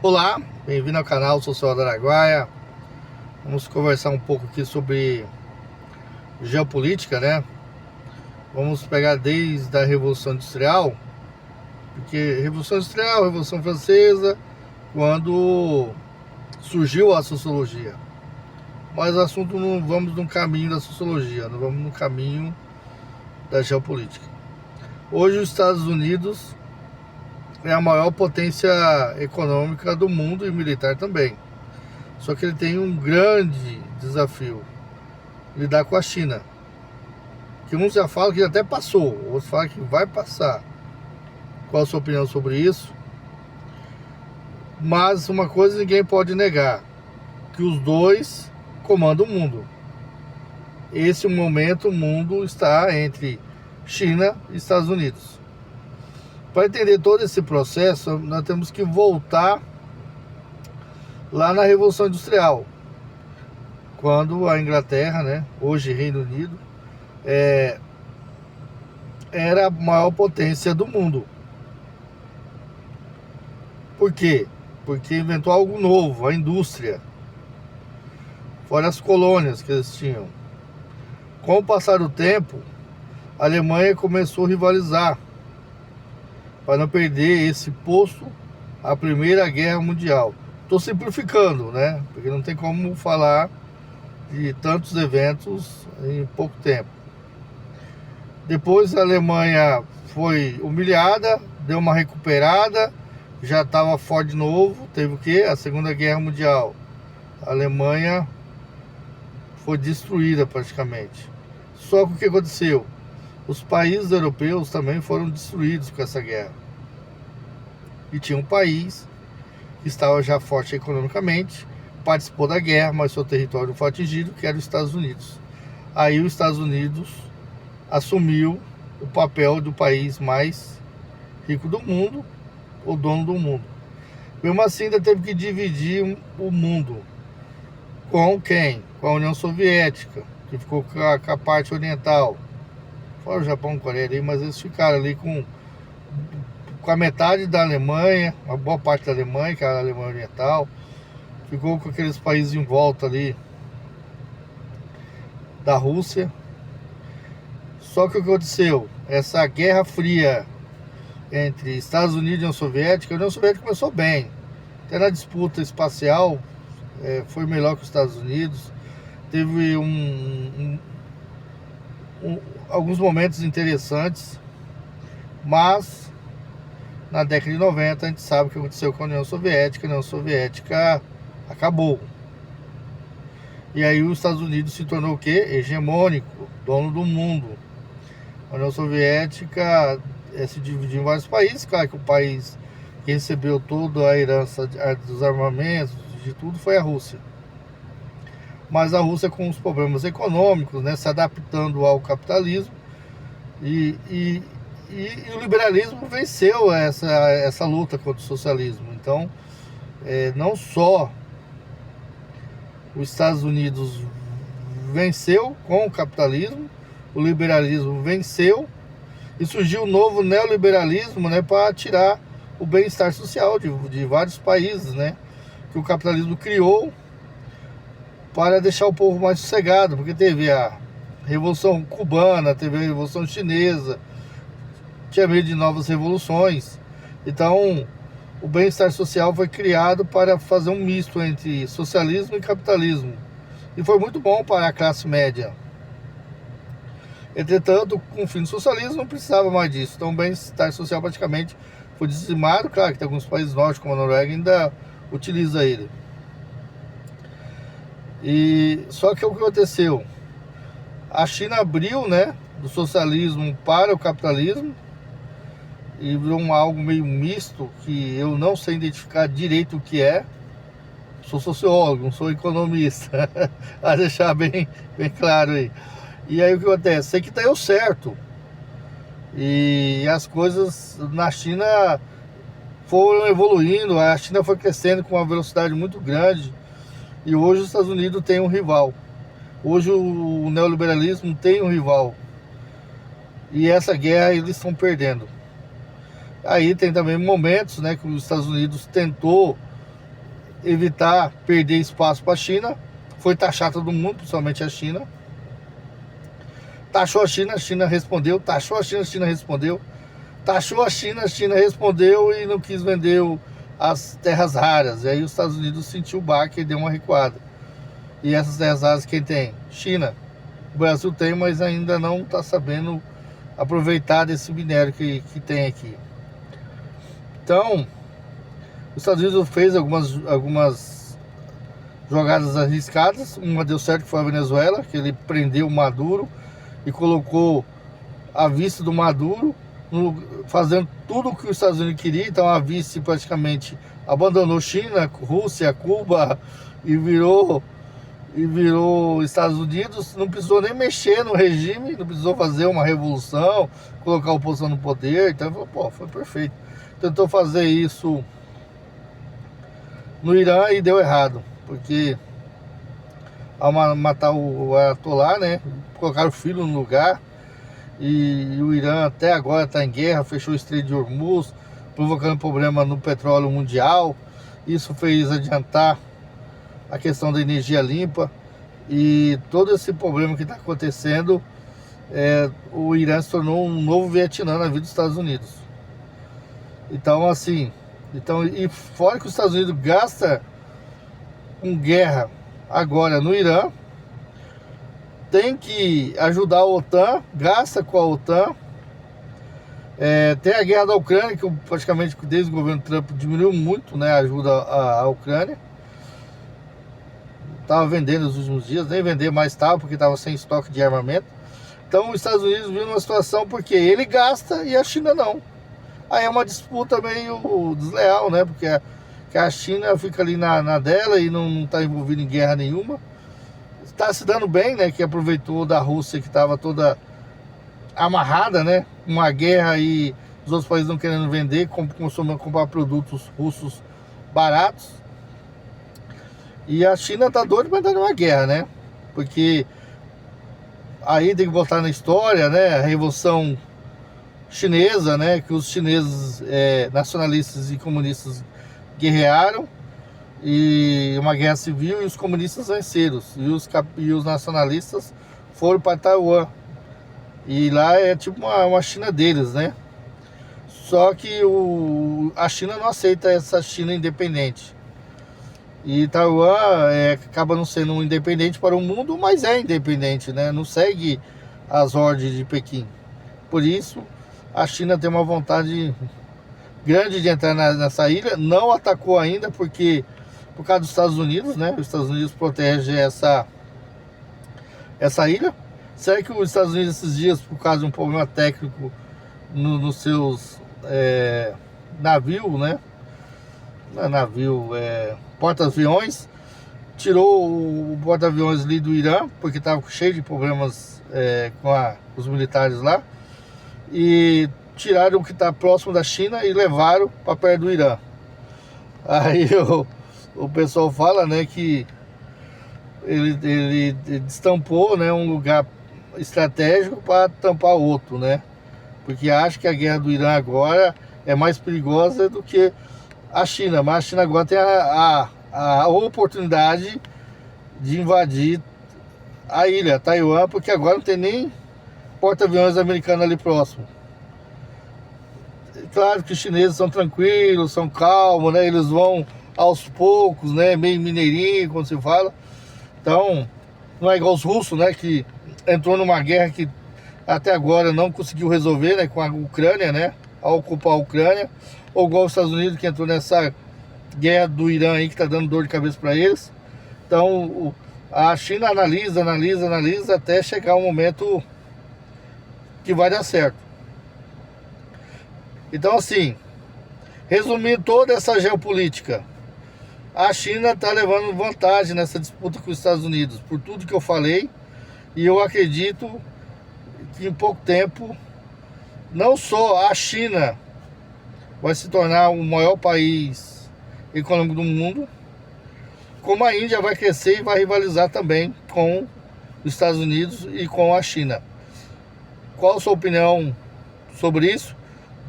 Olá, bem-vindo ao canal, sou o Senhor do Araguaia. Vamos conversar um pouco aqui sobre geopolítica, né? Vamos pegar desde a Revolução Industrial, porque Revolução Industrial, Revolução Francesa, quando surgiu a sociologia. Mas o assunto não vamos no caminho da sociologia, não vamos no caminho da geopolítica. Hoje os Estados Unidos é a maior potência econômica do mundo e militar também. Só que ele tem um grande desafio: lidar com a China. Que uns já falam que até passou, outros falam que vai passar. Qual a sua opinião sobre isso? Mas uma coisa ninguém pode negar: que os dois comandam o mundo. Esse momento o mundo está entre China e Estados Unidos. Para entender todo esse processo, nós temos que voltar lá na Revolução Industrial, quando a Inglaterra, né, hoje Reino Unido, era a maior potência do mundo. Por quê? Porque inventou algo novo, a indústria, fora as colônias que eles tinham. Com o passar do tempo, a Alemanha começou a rivalizar para não perder esse posto à Primeira Guerra Mundial. Estou simplificando, né? Porque não tem como falar de tantos eventos em pouco tempo. Depois a Alemanha foi humilhada, deu uma recuperada, já estava forte de novo. Teve o quê? A Segunda Guerra Mundial. A Alemanha foi destruída praticamente. Só que o que aconteceu? Os países europeus também foram destruídos com essa guerra. E tinha um país que estava já forte economicamente, participou da guerra, mas seu território foi atingido, que era os Estados Unidos. Aí os Estados Unidos assumiu o papel do país mais rico do mundo, o dono do mundo. Mesmo assim, ainda teve que dividir o mundo. Com quem? Com a União Soviética, que ficou com a parte oriental. Fora o Japão e Coreia ali, mas eles ficaram ali com a metade da Alemanha, uma boa parte da Alemanha, que era a Alemanha Oriental. Ficou com aqueles países em volta ali da Rússia. Só que o que aconteceu? Essa Guerra Fria entre Estados Unidos e União Soviética, a União Soviética começou bem. Até na disputa espacial foi melhor que os Estados Unidos. Teve alguns momentos interessantes, mas na década de 90 a gente sabe o que aconteceu com a União Soviética. A União Soviética acabou. E aí os Estados Unidos se tornou o quê? Hegemônico, dono do mundo. A União Soviética se dividiu em vários países. Claro que o país que recebeu toda a herança dos armamentos, de tudo, foi a Rússia. Mas a Rússia, com os problemas econômicos, né, se adaptando ao capitalismo, e o liberalismo venceu essa luta contra o socialismo. Então, não só os Estados Unidos venceu com o capitalismo, o liberalismo venceu, e surgiu um novo neoliberalismo, né, para tirar o bem-estar social de vários países, né, que o capitalismo criou para deixar o povo mais sossegado, porque teve a Revolução Cubana, teve a Revolução Chinesa, tinha medo de novas revoluções. Então o bem-estar social foi criado para fazer um misto entre socialismo e capitalismo, e foi muito bom para a classe média. Entretanto, com o fim do socialismo não precisava mais disso, então o bem-estar social praticamente foi dizimado. Claro que tem alguns países nórdicos, como a Noruega, ainda utiliza ele. E só que o que aconteceu? A China abriu, né, do socialismo para o capitalismo, e virou algo meio misto, que eu não sei identificar direito o que é. Sou sociólogo, não sou economista, a deixar bem claro aí. E aí o que acontece? Sei que deu certo, e as coisas na China foram evoluindo, a China foi crescendo com uma velocidade muito grande, e hoje os Estados Unidos tem um rival. Hoje o neoliberalismo tem um rival, e essa guerra eles estão perdendo. Aí tem também momentos, né, que os Estados Unidos tentou evitar perder espaço para a China. Foi taxar todo mundo, principalmente a China. Taxou a China respondeu. Taxou a China respondeu. Taxou a China respondeu e não quis vender as terras raras. E aí os Estados Unidos sentiu o baque e deu uma recuada. E essas terras raras quem tem? China. O Brasil tem, mas ainda não está sabendo aproveitar desse minério que tem aqui. Então, os Estados Unidos fez algumas jogadas arriscadas. Uma deu certo, que foi a Venezuela, que ele prendeu o Maduro e colocou a vice do Maduro, fazendo tudo o que os Estados Unidos queriam. Então a vice praticamente abandonou China, Rússia, Cuba e virou Estados Unidos. Não precisou nem mexer no regime, não precisou fazer uma revolução, colocar a oposição no poder. Então ele falou, pô, foi perfeito. Tentou fazer isso no Irã e deu errado, porque ao matar o Ayatollah, né, colocaram o filho no lugar. E o Irã até agora está em guerra, fechou o Estreito de Hormuz, provocando problema no petróleo mundial. Isso fez adiantar a questão da energia limpa. E todo esse problema que está acontecendo, o Irã se tornou um novo Vietnã na vida dos Estados Unidos. Então, assim, e fora que os Estados Unidos gasta com guerra agora no Irã, tem que ajudar a OTAN, gasta com a OTAN. Tem a guerra da Ucrânia, que praticamente desde o governo Trump diminuiu muito, né, a ajuda à Ucrânia. Estava vendendo nos últimos dias, nem vender mais estava, porque estava sem estoque de armamento. Então os Estados Unidos viram uma situação porque ele gasta e a China não. Aí é uma disputa meio desleal, né, porque a China fica ali na dela e não está envolvida em guerra nenhuma. Está se dando bem, né, que aproveitou da Rússia, que estava toda amarrada, né, uma guerra e os outros países não querendo vender, começando a comprar produtos russos baratos. E a China tá doida para dar uma guerra, né, porque aí tem que botar na história, né, a Revolução Chinesa, né, que os chineses nacionalistas e comunistas guerrearam, e uma guerra civil, e os comunistas venceram, e os nacionalistas foram para Taiwan, e lá é tipo uma China deles, né? Só que a China não aceita essa China independente, e Taiwan acaba não sendo independente para o mundo, mas é independente, né? Não segue as ordens de Pequim. Por isso a China tem uma vontade grande de entrar nessa ilha. Não atacou ainda porque por causa dos Estados Unidos, né? Os Estados Unidos protegem essa ilha. Será que os Estados Unidos esses dias, por causa de um problema técnico nos seus navios, né? Não é navio, porta-aviões, tirou o porta-aviões ali do Irã, porque estava cheio de problemas com os militares lá, e tiraram o que está próximo da China e levaram para perto do Irã. Aí o pessoal fala, né, que ele destampou, né, um lugar estratégico para tampar outro, né, porque acha que a guerra do Irã agora é mais perigosa do que a China, mas a China agora tem a oportunidade de invadir a ilha, Taiwan, porque agora não tem nem porta-aviões americanos ali próximo. Claro que os chineses são tranquilos, são calmos, né? Eles vão aos poucos, né? Meio mineirinho, como se fala. Então, não é igual os russos, né? Que entrou numa guerra que até agora não conseguiu resolver, né? Com a Ucrânia, né? Ao ocupar a Ucrânia. Ou igual os Estados Unidos, que entrou nessa guerra do Irã aí, que tá dando dor de cabeça para eles. Então, a China analisa até chegar um momento que vai dar certo. Então, assim, resumindo toda essa geopolítica, a China está levando vantagem nessa disputa com os Estados Unidos, por tudo que eu falei, e eu acredito que em pouco tempo, não só a China vai se tornar o maior país econômico do mundo, como a Índia vai crescer e vai rivalizar também com os Estados Unidos e com a China. Qual a sua opinião sobre isso?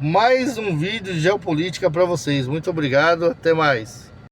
Mais um vídeo de geopolítica para vocês. Muito obrigado, até mais.